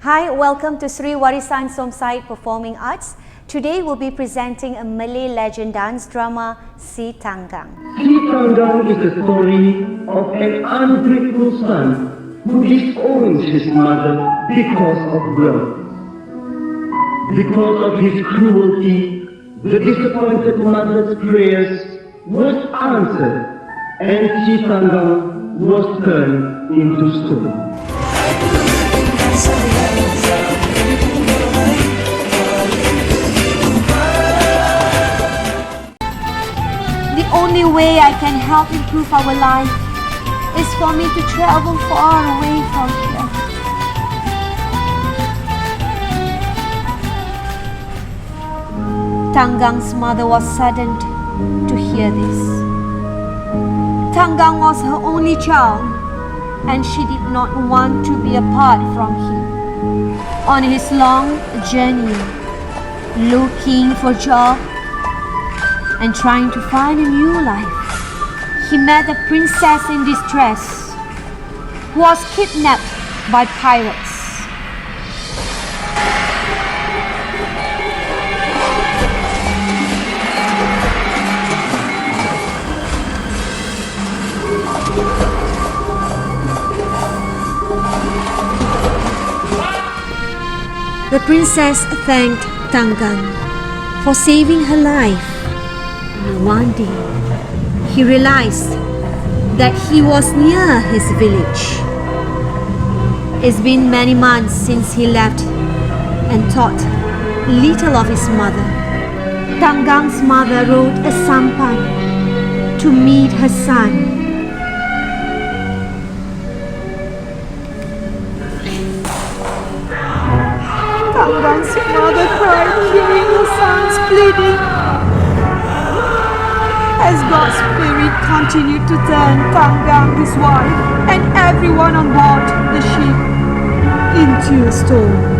Hi, welcome to Sri Warisan Somsai Performing Arts. Today we'll be presenting a Malay legend dance drama, Si Tanggang. Si Tanggang is the story of an ungrateful son who disowns his mother because of wealth. Because of his cruelty, the disappointed mother's prayers was answered, and Si Tanggang was turned into stone. The only way I can help improve our life is for me to travel far away from here. Tanggang's mother was saddened to hear this. Tanggang was her only child, and she did not want to be apart from him. On his long journey, looking for a job and trying to find a new life, he met a princess in distress who was kidnapped by pirates. The princess thanked Tanggang for saving her life. One day, he realized that he was near his village. It's been many months since he left and thought little of his mother. Tanggang's mother rode a sampan to meet her son. Tanggang's mother cried hearing her son's pleading. As God's spirit continued to turn Tanggang, his wife, and everyone on board the ship into a stone.